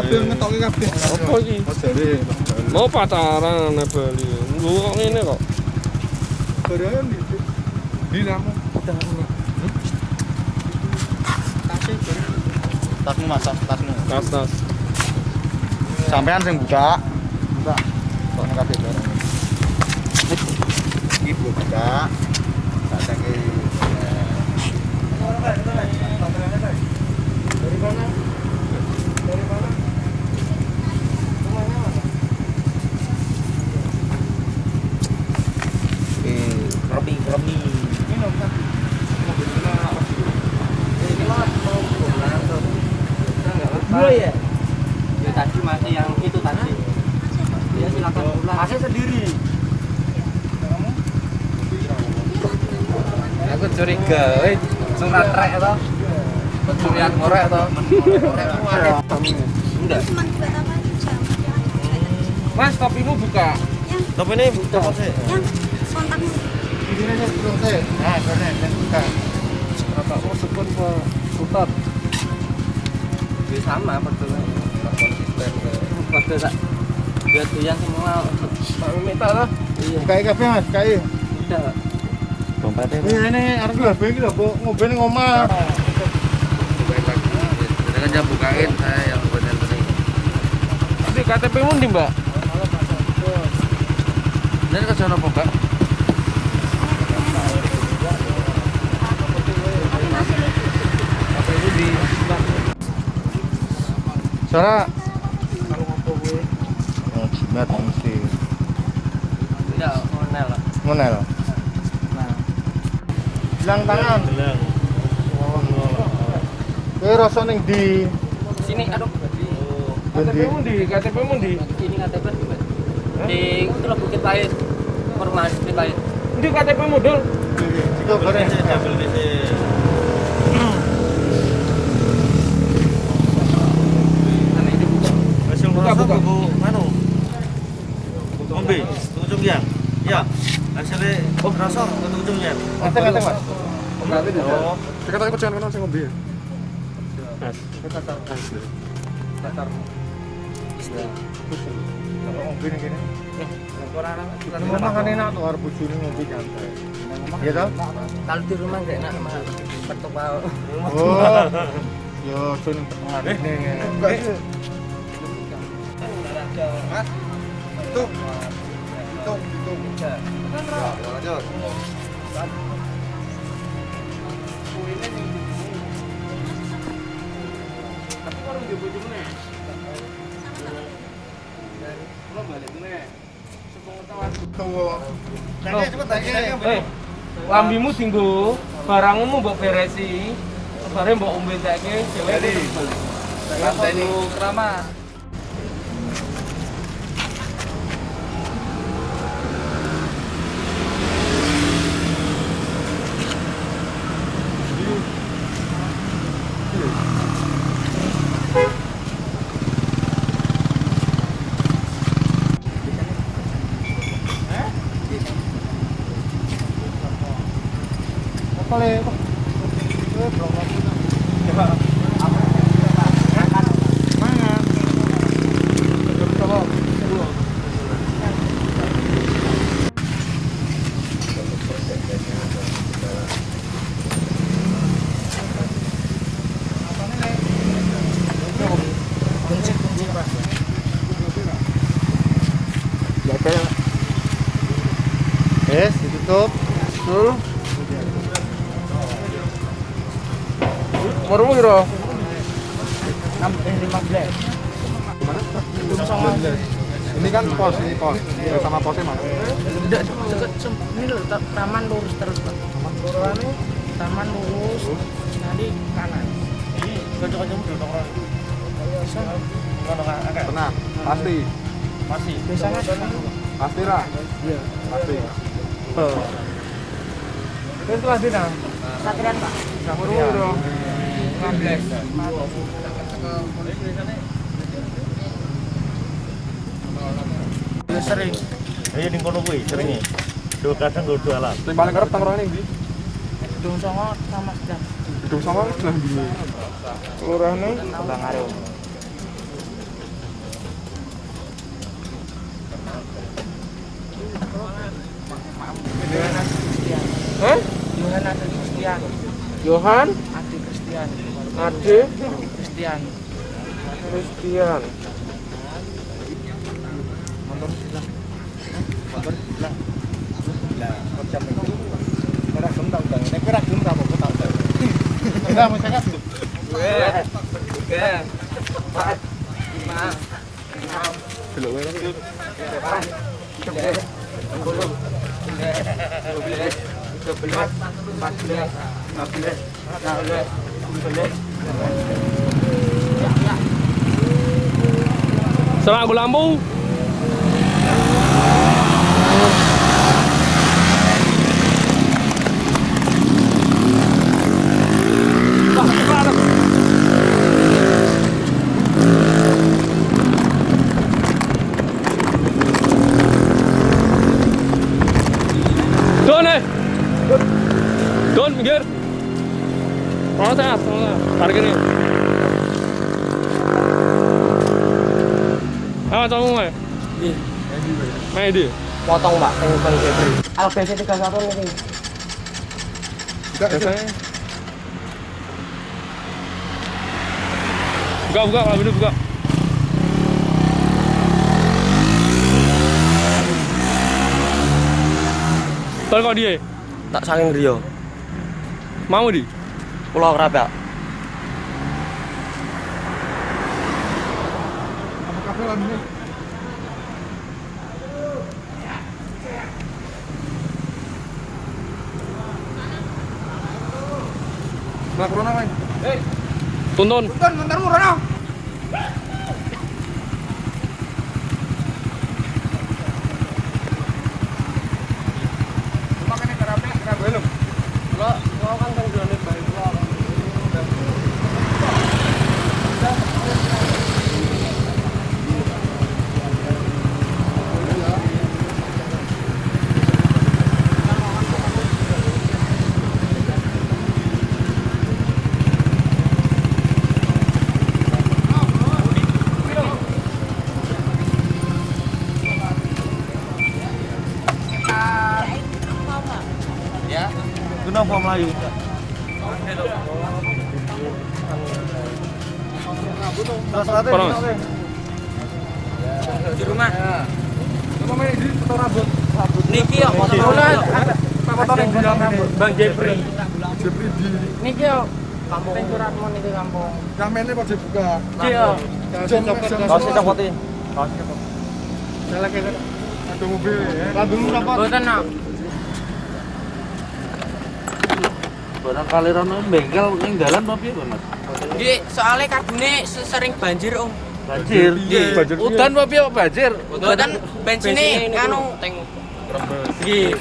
kabeh ngetoke kabeh. Apa iki? Mau pacaran nek Bali. Nggo kok ngene kok. Barang di kamu. Tasmu Mas, tasmu. Tas. Sampean sing buka. Buka. Soalnya kabeh barang. Iki buka. Tak ceki. Dari mana? Dari mana? Rumahnya mana? Robi. Minum kan? Ini Mas mau pulang tuh. Dua ya? Ya tadi masih yang itu tadi. Ya silakan pulang. Masih sendiri. Aku curiga, langsung natrek atau pencurian korek atau enggak? Cuma 2 tahun aja. Mas, topimu buka. Yang Topi ini buka sih. yang kontakmu. Ini aja belum teh. Nah, benar buka. Kakakmu sepun Pak Sultan. Ya sama betul. Konsisten. Pada tak biar yang semua Tak minta lah. iya. Kayak kabeh Mas, kayak. Udah. Dompetnya. Ini arep lho iki lho, Bu. Ngombe ning omah. Bukain lagi. Jadi kan jam bukain saya yang benar ini. Nanti KTP-mu ndi, Mbak? Ini ke sana buka. Sara. Oh, jimat mesti. Tidak, monel. Monel. Nah. Bilang tangan. Kowe rasa ning ndi? Sini aduh. KTP-mu ndi? KTP-mu ndi? Ini KTP di mana? Di itu loh Bukit Lain. Perumahan Bukit Lain. Ndi KTP-mu, Dul? Itu bareng. Buka. Manu. Ngombe, ujung ya. Ya. Hasilnya rasa ujungnya. Ngate Mas. Oh. Kata aku jangan kenal sing ngombe. Kata. Kalau ngombe ning kene. Memang kan enak tuh arep bojone ngombe nyantai. Iya toh? Kalau di rumah enggak enak sama petok bau. Oh. Yo, sun ngarene. Mas. Itu. Lanjut. Tapi kok ndio bojomu nek? Kalau balik nek. Lambimu dinggo, barangmu mbok beresi, bare mbok ombe saiki dhewe Lantai keramat. Boleh. Yes, ditutup. Tuh. Warungmu piro? 15. Ini kan pos, sama posnya Mas. Tidak dekat ini loh taman lurus terus Pak. Taman lurus nanti kanan. Kocok-kocok dulu orang. Tenang, pasti. Masih. Biasanya Pasti lah. Iya. Pasti. Itu lagi nah. Satrian Pak. Warungmu piro? 15. Sering. Ayo ning kono kuwi seringe. Do kadang go jualan. Sing paling kerep tangkrongane ndi? Gedung Songo sama sedang. Gedung Songo sebelah ndi? Kelurahan Bang Arum. Yohanes Christian. Hah? Yohanes Christian. Johan Adi Christian. Ade Christian. Christian. Motor silang. Motor silang. Lah, macam itu. Kira gembang bang. Nek kira gembang apa tak tahu. Enggak mau sangat. Oke. Pak. Lima. Belum ini. Serang lampu. Don, minggir. Tengah, parkir ini. Ah, tolong Mas. Iya. Main di. Potong Mbak, Bang Jepri. LBC 31 nih. Biasanya. Buka, kalau bener buka. Tol kok dia? Tak saking Rio. Mau di? Pulau Kerapia. Kafe lah ini. Nah, corona main. Tuntun. Bentar murah. Makanya kerape belum. Lo kan drone baik lo. Itu nopo Melayu. Panas. Di rumah. Coba main di foto rambut. Niki ya foto Foto yang di rambut. Bang Jepri. Jepri di Niki ya kampung Curatmon itu kampung. yang mainnya kok dibuka. Iya. Kasih copotin. Ada mobil ya. Lambungmu apa? Boten nak. Barangkali rono bengkel ning dalan apa piye, Mas? Nggih, soalnya karbune sering banjir, Om. Banjir. Banjir. Udan apa piye banjir? Boten bensine kanu teng nggih.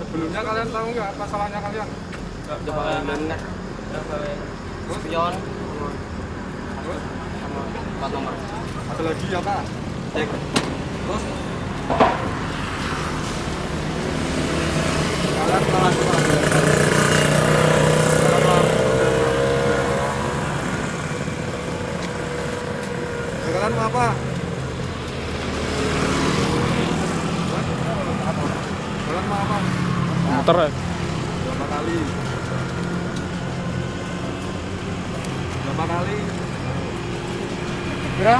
Sebelumnya kalian tahu nggak masalahnya kalian? Coba bener. Spion. Sama plat nomor. Ada lagi apa? Cek. Terus Kalian melakukan kalian mau apa? Kalian mau apa? Motor ya. Berapa kali? Berapa kali? Kira?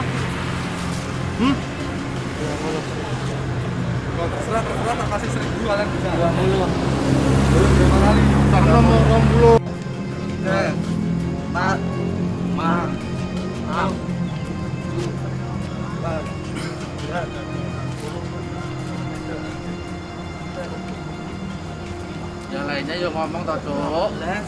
Kalau terserah tak kasih 1.000 kalian bisa. 20. Berapa kali? Karena mau 60. Nah, Pak. Ma. Maaf. Yang lainnya yo ngomong toh, Cuk. Belas.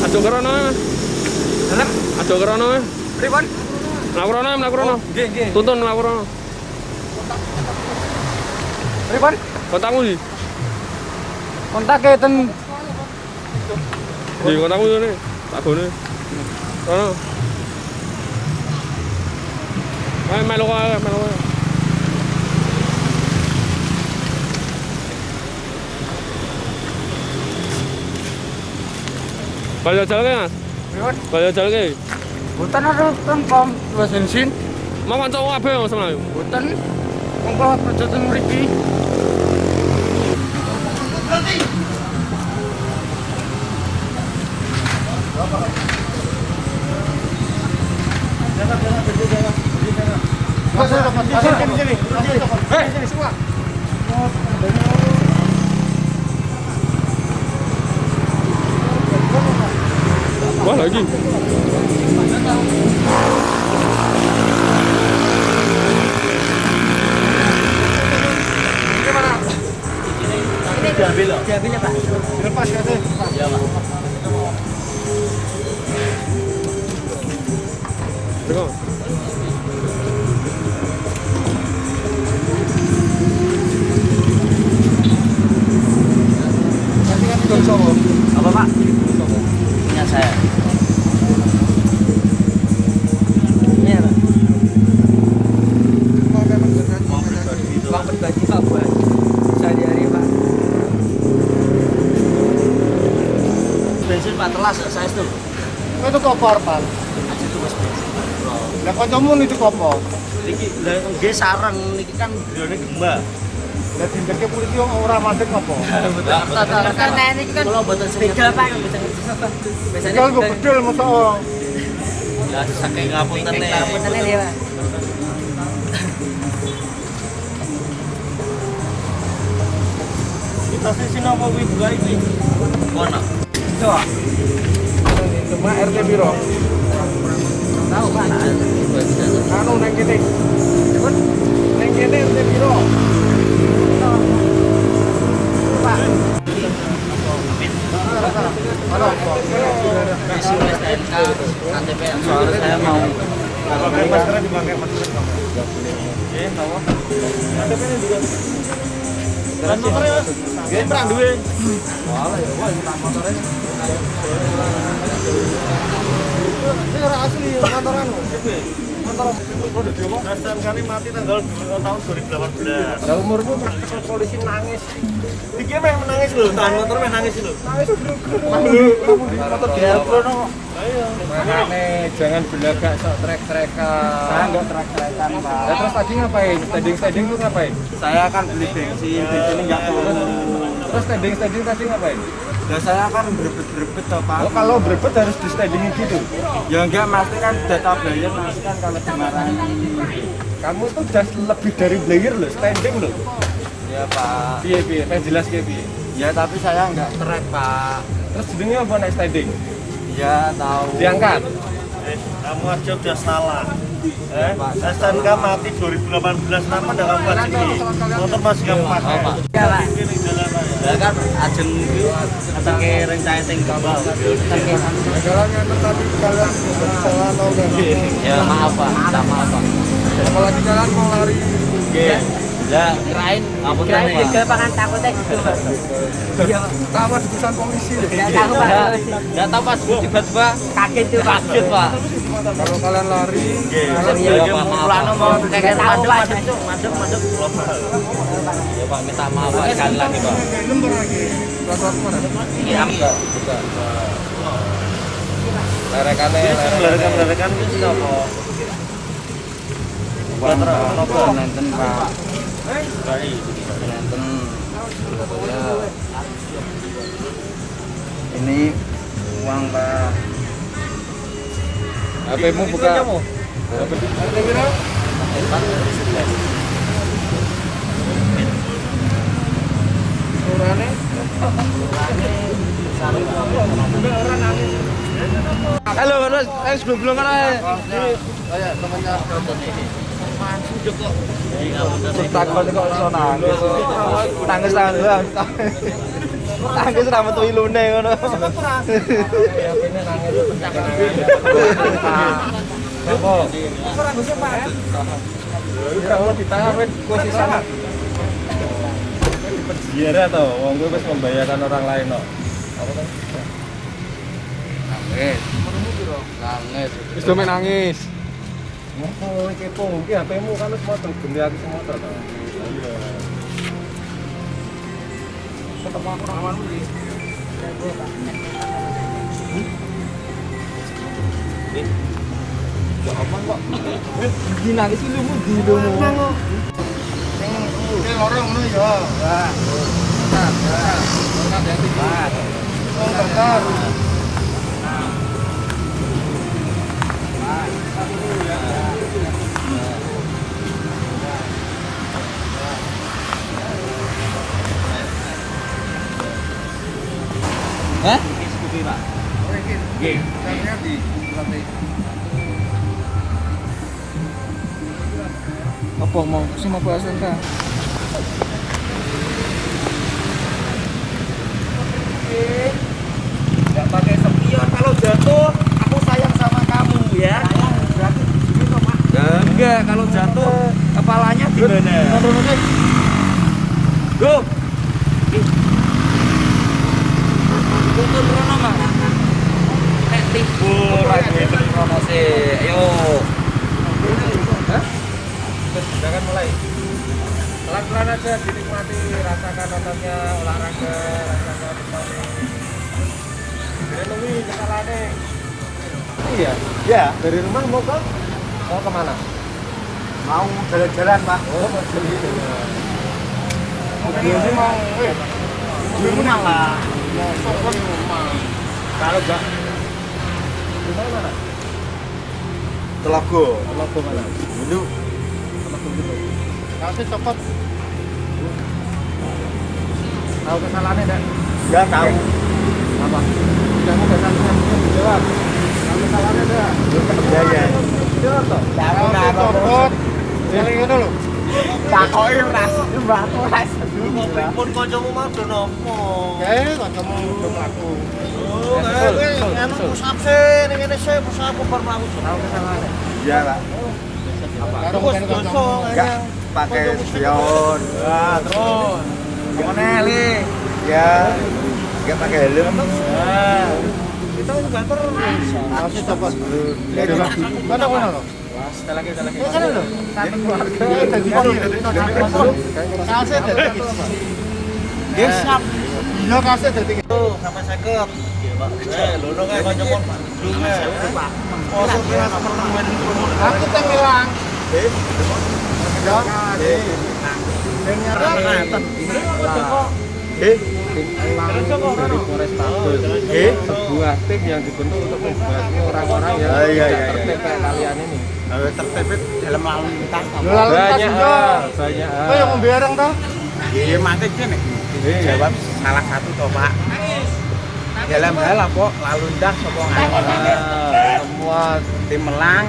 Ajo kerono Mas. Dalam. Ajo kerono Mas. Pripun? Mlaku rono. Nggih, nggih. Tuntun mlaku rono. Pripun? Kontakmu sih. Kontaknya ten Di kontakmu ini. Tak gone. Ono. Ayo melu kae, melu kae. Kalau jalan ke Mas? Kalau jalan ke? hutan ada pom dua bensin. Mau kanca wong kabeh Mas Melayu. Hutan mongko perjalanan mriki. Wah lagi. Diambil ya Pak. Lepas ya tuh. Iya Pak. Tengok. Apa Pak? Punya saya. Iya Pak. Uang pribadi Pak buat sehari-hari Pak. Bensin Pak telas saya itu. Itu kopor, Pak. Aja tuh Mas bensin. Lah kancamu itu kopor. Niki lha nggih sareng niki kan griyane gemba. Lah dindeke polisi ora mandek apa? Karena ini kan kalau boten sepeda Pak biasanya Kalau gue bedel masa ya saking ngapuntene. Ngapuntene dia Pak. Kita sih napa kuwi buka iki? Kono. Coba. Cuma RT Biro. Tahu Pak. Anu nang kene. Nang kene RT Biro. Pak. Halo. Isi STNK KTP soalnya saya mau Pakai masker dipakai masker. Oke, tahu. KTP-nya juga. Dan motornya Mas. Nggih, perang duwe. Wala ya, wah tak motore. Ini ora asli motoran. Motor produk apa? Dasar kali mati tanggal 2 tahun 2018. Lah umurmu polisi nangis. Iki meh menangis lho, tahan motor meh nangis lho. Nangis motor diapro no. Makane jangan belagak sok trek-trekan. Saya enggak trek-trekan, Pak. Lah terus tadi ngapain? Standing tuh ngapain? saya kan beli bensin enggak turun. Terus standing tadi ngapain? Ya saya kan berebet-berebet toh Pak. Oh, kalau berebut harus di standingin gitu. Ya enggak pasti kan data bayar pasti kan kalau dimarahin. Kamu tuh udah lebih dari player loh, standing loh. Ya Pak. Piye, pengen jelas kayak piye. Ya tapi saya enggak trek Pak. Terus jenenge apa naik standing? Ya tahu. Diangkat. Kamu aja udah salah. STNK mati 2018 kenapa enggak kamu wajib motor masih kamu pakai? Ya Pak. Ini jalan aja. Ya kan ajeng iki atake rencana teng Bambang. Jalan nganter tapi kalian salah tau kan? Ya maaf Pak, minta maaf Pak. Apalagi jalan mau lari. Nggih. Ya kirain ngapunten Pak. Kirain pangan takutnya gitu Pak. Iya Pak. Sama dipisan polisi deh. Enggak tahu Pak. Enggak tahu pas tiba-tiba kaget tuh Pak. Kaget Pak. Kalau kalian lari, Iya Pak, maaf. Mau kayak tahu Pak. Madep. Ya Pak, minta maaf Pak sekali lagi Pak. lembar lagi. Plat mana? Iya. Lerekan itu siapa? Buat apa? Nenten Pak. Baik. Nenten. Ini uang Pak. HP-mu buka. Halo, Mas. Belum kan aja. Kayak temannya Takut kok iso nangis. Nangis doang. Nangis ra metu ilune ngono. HP-nya nangis. Apa? Ora bisa, Pak. Kalau ditangkap wis kusisan. penjara toh, wong kowe wis membahayakan orang lain kok. Apa kan? Nangis. Nangis. Wis do men nangis. Ngopo iki kepo, iki HP-mu kan wis motor gede aku semua toh. Iya. Ketemu aku nang awanmu iki. Ya apa kok? Di nangis iki lu di lu. Ini lorong ngono ya. Wah. Berkat ya tiba. Wong bakar. Hah? Nggih. Sampeyan di lantai. Apa mau sing mau bahas tentang? Nggak pakai spion kalau jatuh aku sayang sama kamu ya. Berarti gitu Pak. Enggak, kalau jatuh kepalanya di mana? Go. Tuntun rono Mas. Nek timbul lagi rono sih. Ayo. Hah? Jangan mulai. Pelan-pelan aja dinikmati, rasakan nontonnya, olahraga, rasakan nontonnya. Renungi kesalahannya. Iya. Ya, Dari rumah mau kemana? mau jalan-jalan, Pak. Oh, mau jalan. Dia sih mau di rumah lah. Mau sopon di rumah. Kalau enggak Rumah mana? Telago. Telago mana? Dulu Telago dulu. kasih copot. Tahu kesalahannya enggak? Enggak tahu. Apa? Kamu kesalahannya jawab. Tahu kesalahannya enggak? Iya, iya. Jawab toh. Tahu copot. Jadi ngono lho. Takoki ras, mbakku ras. Pun kancamu mau do nopo? Kae kancamu udah mlaku. Oh, anu pusap sih, ning ngene sih pusap bar mlaku. Tahu kesalahannya. Iya, Pak. Karo kan kancamu Enggak pakai spion. Wah, terus. Gimana, Li? Ya. Enggak pakai helm. Nah, kita juga terus. Kasih copot dulu. Mana lho? Sekali lagi. Sana lho. Satu keluarga. Kasih dadi. Nggih, siap. Iya kasih dadi. Tuh, sampai 50. Lono kae kancamu Pak. Pak. Oh, kira nomor temen. Aku teng ilang. Ya. Dari Polrestabes. Sebuah tim yang dibentuk untuk membasmi orang-orang yang Iya, tidak iya, tertib kayak kalian ini. Tertibet dalam lalu lintas. Banyak banyak. Kok yang membareng toh? Iya, mati kene. Jawab salah satu toh, Pak. Dalam hal apa lalu lintas apa Semua tim melang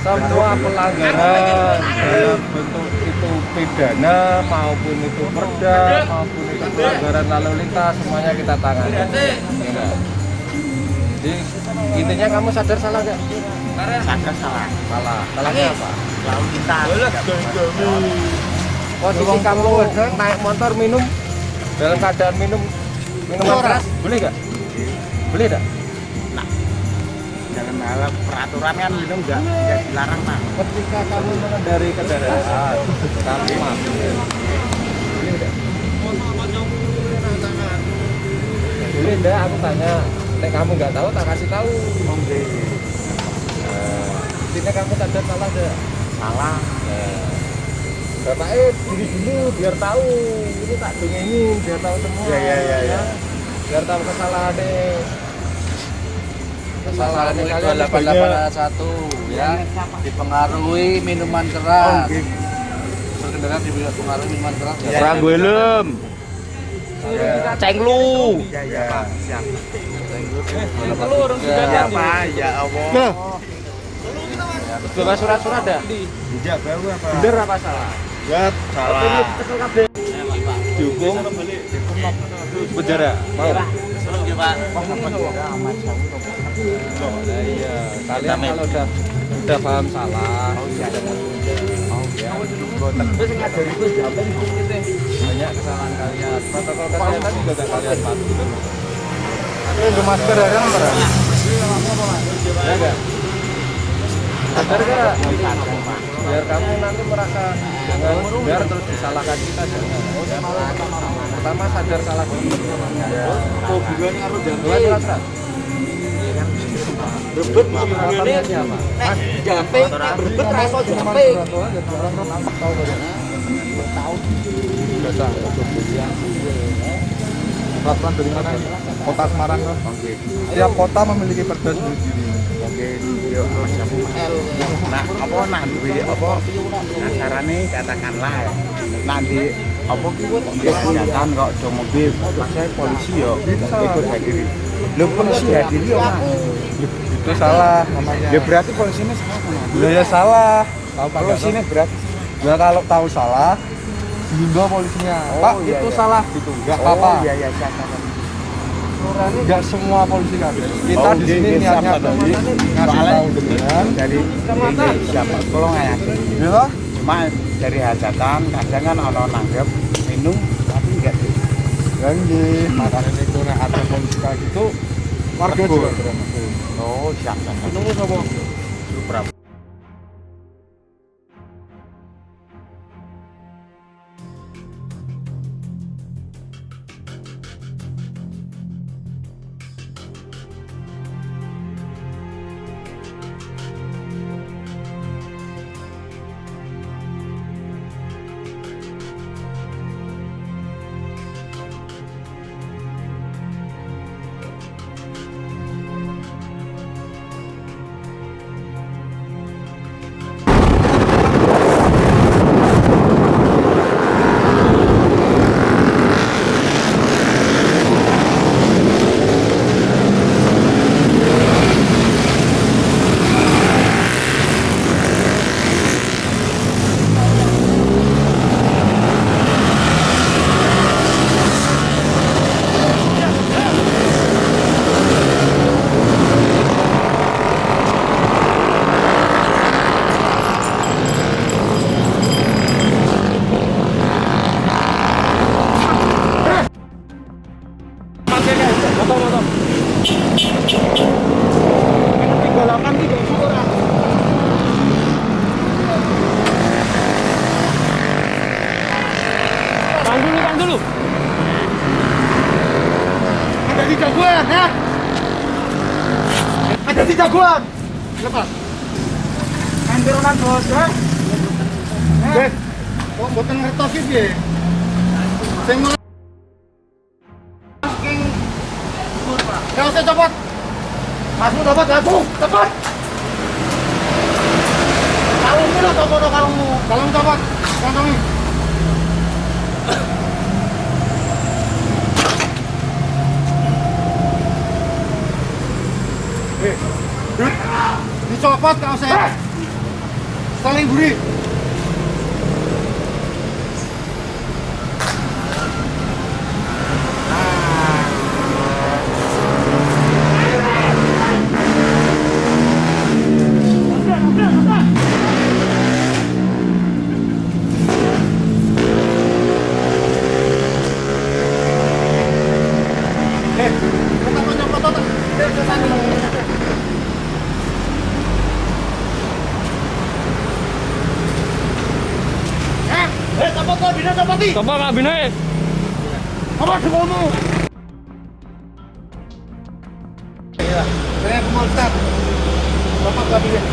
semua pelanggaran dalam bentuk itu pidana maupun itu perda maupun itu pelanggaran lalu lintas semuanya kita tangani. Ya enggak? Jadi intinya kamu sadar salah nggak? sadar salah. Salahnya apa? Lalu lintas. Posisi kamu naik motor minum dalam keadaan minuman keras boleh nggak? Boleh nggak? Dalam hal peraturan kan minum enggak dilarang, Pak. Ketika kamu mengendarai kendaraan, kamu mabuk. Boleh nggak? Boleh nggak? Aku tanya. Nek kamu nggak tahu, tak kasih tahu. Intinya kamu sadar salah nggak? Salah. Bapaknya diri dulu biar tahu. Ini tak dongengin biar tahu semua. Iya. Biar tahu kesalahannya. Kesalahannya kalian 2881 ya. Dipengaruhi minuman keras. Berkendara dipengaruhi minuman keras. Iya. Kurang helm. Cenglu. Iya. Siap. Lu orang Ya, Pak. Ya Allah. bawa surat-surat dah. Tidak bau apa? Bener apa salah? Ya, salah. Dihukum penjara. Mau? Nah, iya. Kalian kalau udah paham salah, jangan Ya, boten. Terus ngajari itu siapa yang kita? Banyak kesalahan kalian. Protokol kesehatan juga gak kalian patuhi. Itu masker ya kan, Pak? Ya enggak? Sadar gak? Biar kamu nanti merasa jangan, biar terus disalahkan kita jangan. Ya. Pertama sadar salah dulu. Ya. Hubungannya karo jampe. Jelas. Brebet hubungannya Siapa? Mas, jampe, brebet rasa jampe. Peraturan dari mana? Kota Semarang kan? Oke. Setiap kota memiliki perda sendiri. Oke. Yo, Nah, apa nak duwe apa acarane katakanlah nanti apa di hajatan kok do mobil maksudnya polisi yo ikut hadir. Lho polisi hadir yo itu salah namanya. ya berarti polisinya salah kan? Loh ya salah. Tahu Pak? Polisinya berarti Ya kalau tahu salah, dihimbau polisinya. Pak, iya, itu iya. salah gitu. Enggak apa-apa. Oh iya iya siap. Enggak semua polisi kan. Kita Oh, di sini iya, niatnya siap, tadi ngasih soalnya tahu dengan dari ini siapa kalau nggak yakin ya cuma dari hajatan kadang kan orang nanggep minum tapi enggak janji. Makanya itu nek ada polisi kayak gitu warga juga keren. oh siap Nunggu sama berapa Tahan dulu. Ada di jagoan, ya? Ada di jagoan. Lepas. Ambironan bos, ya? Bek, kok boten ngertos iki piye? Sing king ya usah cepet. Masmu dapat aku, cepat. Kalungmu lo toko kalungmu. Kalung cepat. Kantongi. Dicopot kau saya. Saling buri. Coba Kak Bine. Apa semuamu? Saya pemerintah. Bapak kabinet.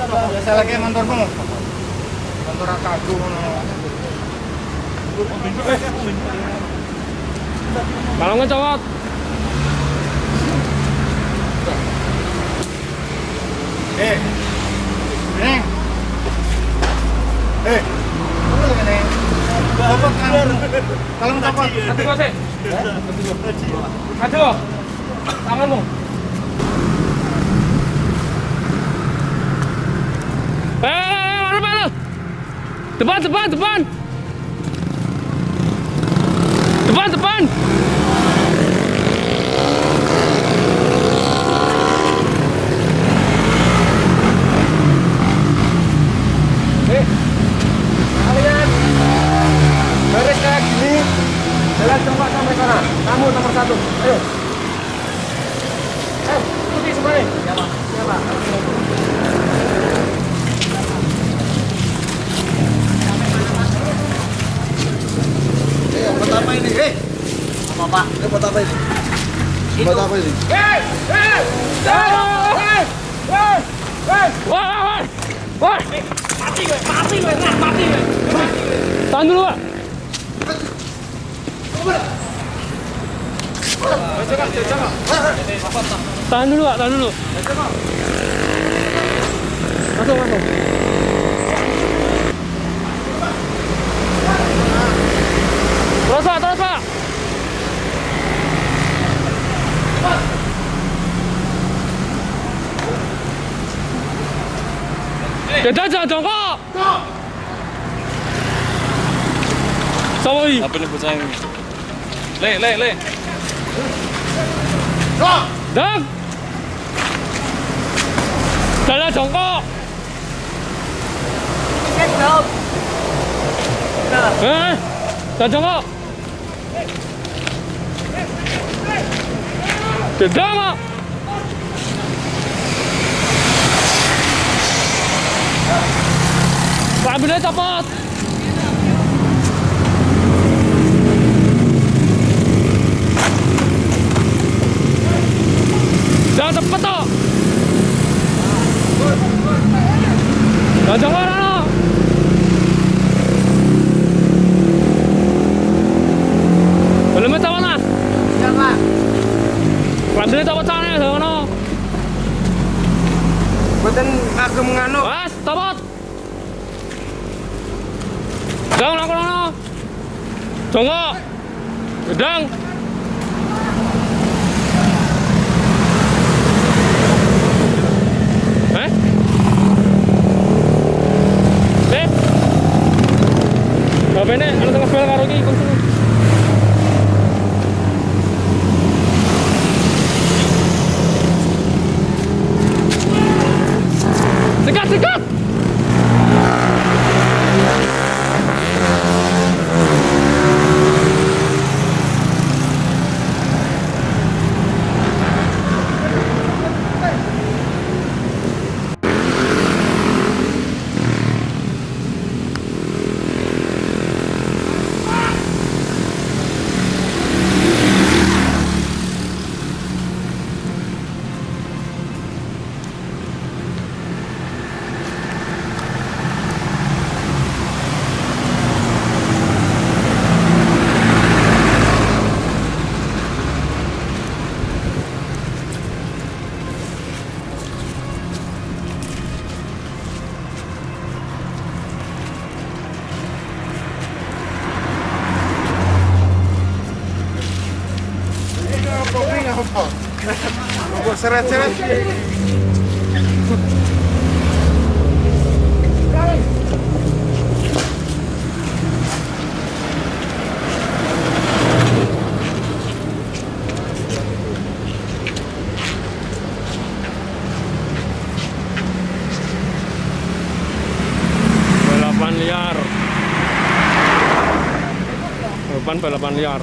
Biasa lagi kantormu. Kantor aku. Kalungnya copot. Neng. Bapak kan. Kalau dapat. Hati kau sih. Aduh. Tanganmu. Mana? Depan. Jalan! Kalian baris kayak gini, jalan cepat sampai sana. Kamu nomor 1, ayo. Ikuti semuanya. Siapa? Buat apa ini? Apa Pak? Buat apa ini? Buat apa ini? Woi! Tahan dulu, Pak. Tahan dulu, Pak, tahan dulu. Masuk. Terus, Pak. Jangan jongkok. Sawi. Apa nih bocah ini? Le. Dang. Jalan jongkok. Jalan jongkok. Dedang, Pak. Ambilnya cepat. Jangan cepet toh. Jangan mana? Belum cepat nah. Siapa? Ambilnya cepat sana sana. Buatan agem nganu. Mas, cepat. Jangan aku mana? Jongkok. Gedang. Bapak ini anu tengah bel karo iki kunci. Dekat. Seret-seret. Balapan liar. Balapan liar.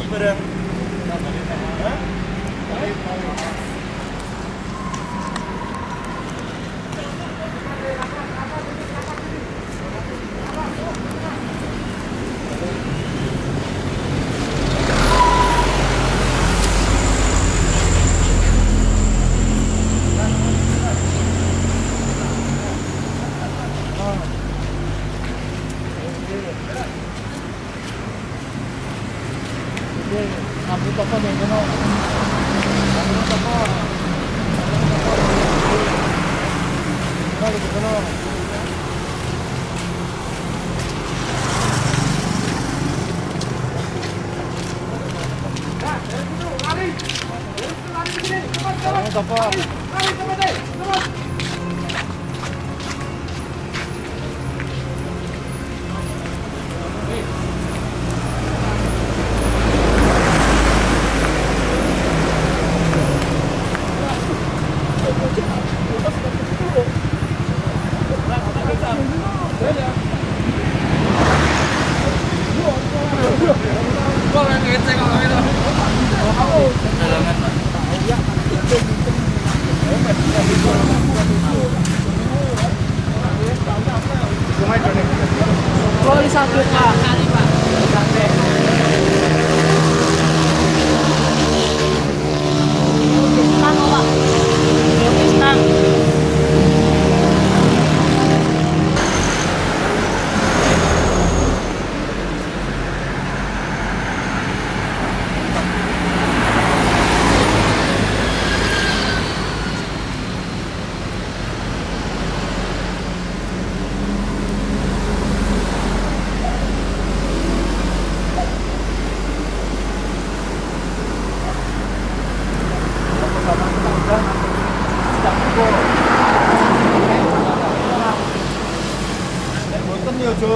Boten yo Jo,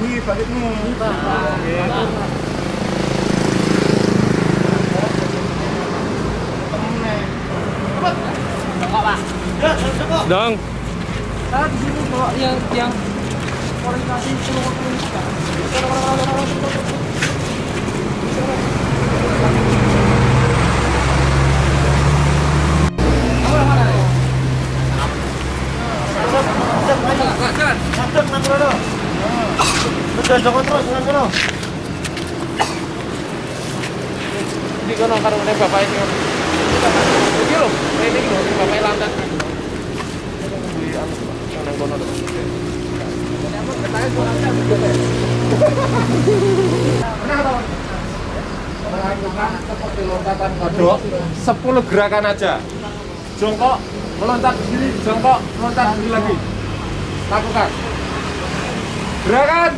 iki balikmu. Dong. Saya di sini bawa yang orientasi seluruh Indonesia. Di kono karo bapak ini. Iki lho, ini lho, bapak lantas. Nang kono. Seperti lompatan kodok 10 gerakan aja. Jongkok, meloncat ke kiri, jongkok, meloncat ke kiri lagi. Lakukan. Gerakan.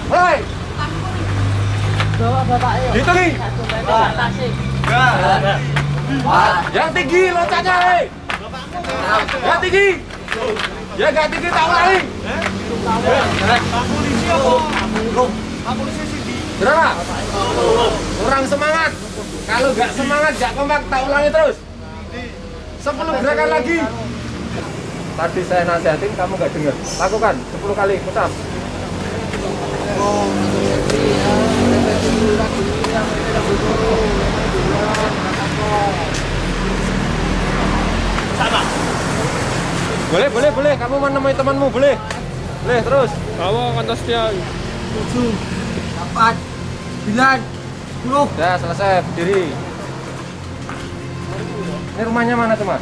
Mulai. Bawa bapaknya. Hitungi. Tasik. Yang tinggi loncatnya, hei. Yang tinggi. Ya nggak tinggi tak ulangi. Berapa? Kurang semangat. Kalau nggak semangat, nggak kompak, tak ulangi terus. 10 gerakan lagi. Tadi saya nasihatin, kamu nggak dengar. Lakukan 10 kali, putar. Boleh. Kamu menemui temanmu, boleh. Boleh, terus. Bawa kantor setia. 7, 8, 9, 10. Ya, selesai, berdiri. Ini rumahnya mana tuh, Mas?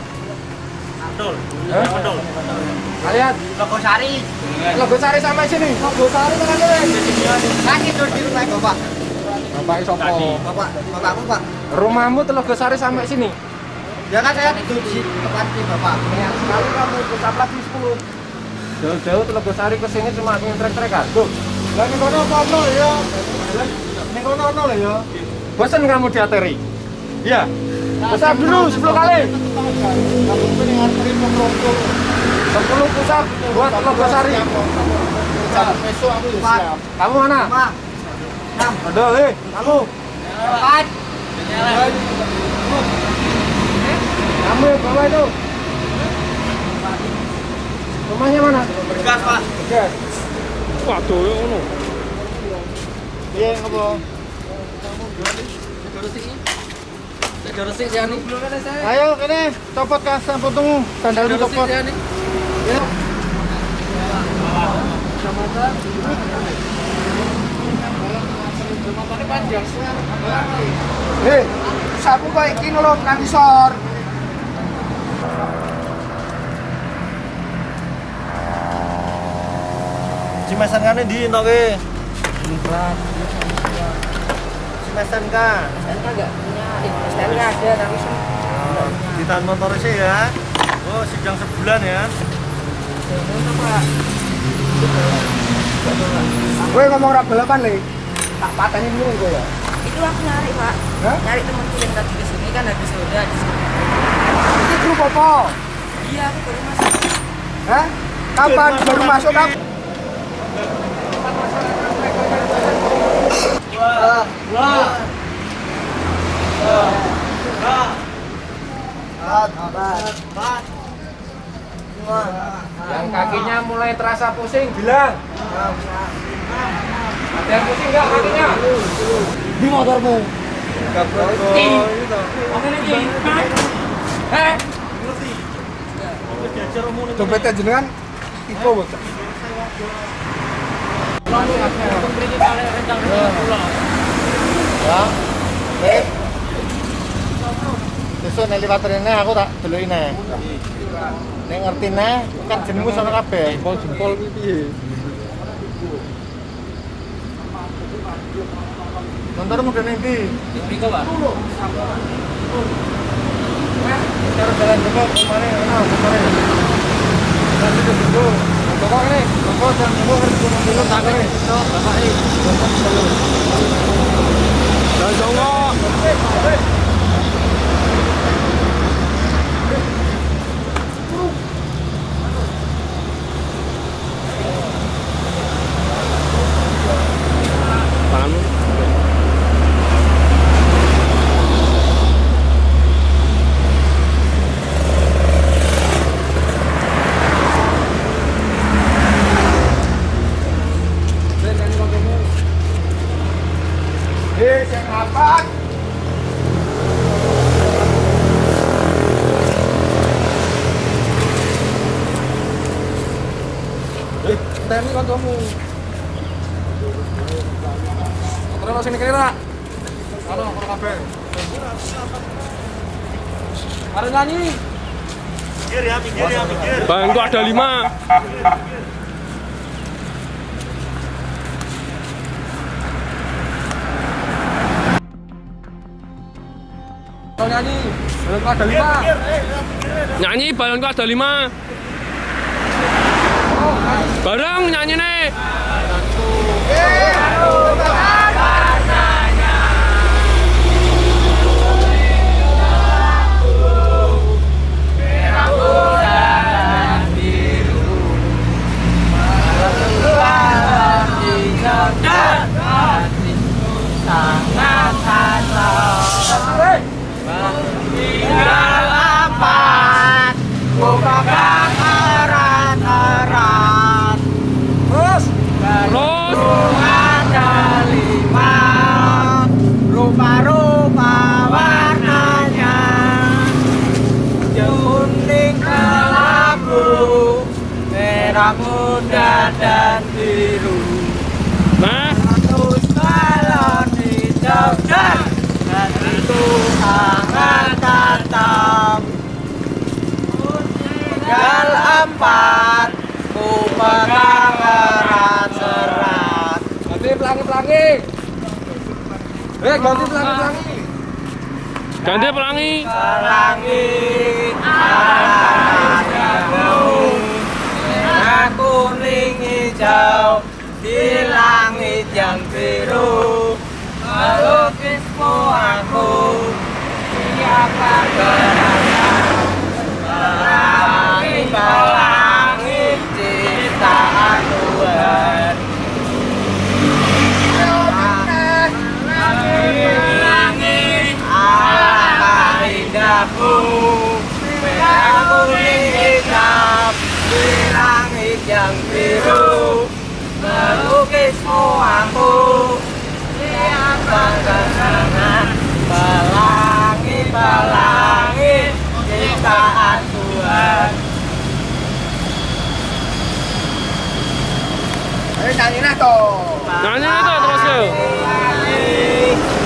Betul. Hah? Betul. Kalian? Logosari. Logosari sampai sini. Logosari kan ada. Lagi tuh di rumah Bapak. Bapak Isopo. Bapakmu Pak. Rumahmu Telogosari sampai sini. Ya kan saya tidur di tempat di Bapak. Sekali kamu tetap lagi 10. Jauh-jauh Telogosari ke sini cuma ingin trek-trekan. Tuh. Lah ning kono apa ya? Ning kono ono lho ya. Bosan kamu di ateri? Iya. Pusat dulu 10 kali. Kamu pengen nganterin pemrokok. 10 pusat buat Telogosari. Besok aku ya siap. Kamu mana? 6, Ada, kamu. 4. Kamu yang bawah itu. Rumahnya mana? Bergas Pak. Bergas. Waduh, ngono. Iya apa? Ayo kene copot kasa potongmu. Sandal copot. Ya. Hei, sapu kok iki lho nang isor. Cimesan kane ndi entoke? Cimesan ka. STNK enggak punya. STNK ada tapi Ditahan motornya sih ya. Oh, sidang sebulan ya. Gue ngomong rak balapan Le. Tak patahin dulu gue ya. Itu aku nyari, Pak. Hah? Nyari temanku yang tadi ke sini kan habis soda di sini. Ini grup apa? Iya, aku baru masuk. Hah? Kapan baru masuk kamu? Yang kakinya mulai terasa pusing, bilang. Ada yang pusing nggak kakinya? Di motormu. Dompetnya jenengan tipe bocah. Ya, wes. Besok nek liwat rene aku tak deloki neh. Nek ngerti neh kan jenengmu sono kabeh. Jempol piye? Motormu kene ndi? Miko, Pak. Cara jalan dulu kemana? Kemana? Nanti dulu. Bapak ini, bapak jangan dulu harus turun dulu tangan ini. Bapak ini, bapak dulu. Dan songo. Tangan. Sing rapat. Teni kancamu. Terus sini kira. Halo, ora kabeh. Arep nyanyi. Bang, itu ada 5. Kalau nyanyi, belum ada 5. Nyanyi balonku ada 5. Bareng nyanyi nih. Terus. Rupa-rupa warnanya, kuning kelabu, merah muda dan biru. Nah, Terus balon hijau dan itu hangat datang. Gal 4 ku pegang erat-erat. Ganti pelangi-pelangi. Ganti pelangi-pelangi. ganti pelangi. Langit ada gunung, merah kuning hijau di langit yang biru. Melukismu aku, siapa gerangan pelangi ciptaan Tuhan. Langit alangkah indahmu, merah kuning hitam di langit yang biru. Melukismu aku, siapa gerangan pelangi ciptaan Tuhan. Nyanyi nah toh. Nyanyi itu terus ke.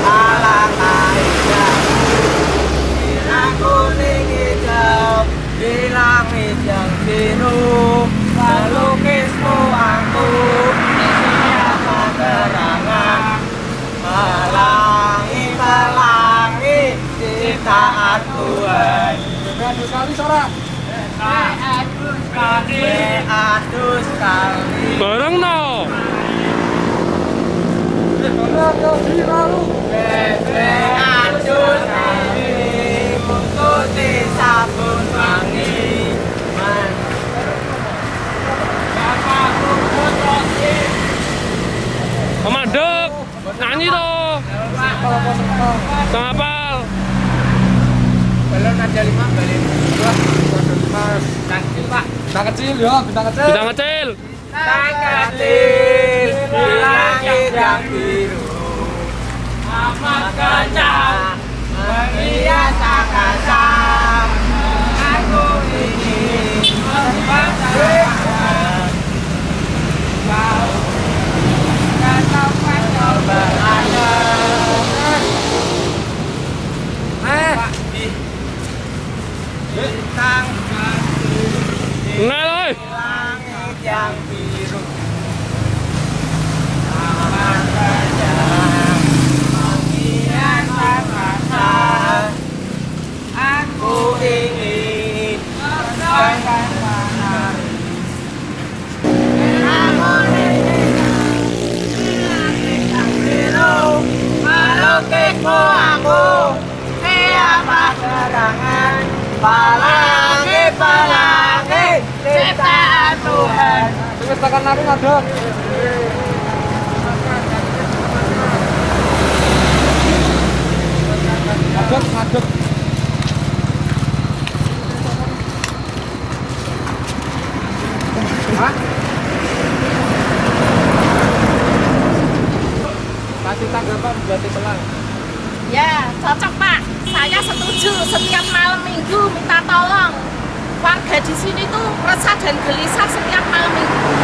Alangkah indahmu, merah kuning hijau di langit yang biru. Melukismu aku, siapa gerangan pelangi ciptaan Tuhan. Aduh sekali sorak. Aduh sekali. Bareng no. Aduh sekali. Mengikuti sabun wangi. Pemadek. Nyanyi toh. Tengapal. Balon ada 5, balon 2, ada 5. Mas. Bintang kecil, Pak. Bintang kecil ya, bintang kecil. Bintang kecil. Bintang kecil di langit yang biru. Amat kencang menghias angkasa. Aku ingin membacakan kau dan sampai kau berada. Bintang Nah, oi. langit yang biru. Amat kencang menghias angkasa. Aku ingin membacakan matahari. Melukismu aku siapa gerangan pelangi ciptaan Tuhan. Wis tekan aku ngadeg. Ngadeg. Hah? Kasih tanggapan buat pelang. Ya, cocok Pak. Saya setuju. Setiap malam minggu minta tolong. Warga di sini tuh resah dan gelisah setiap malam minggu.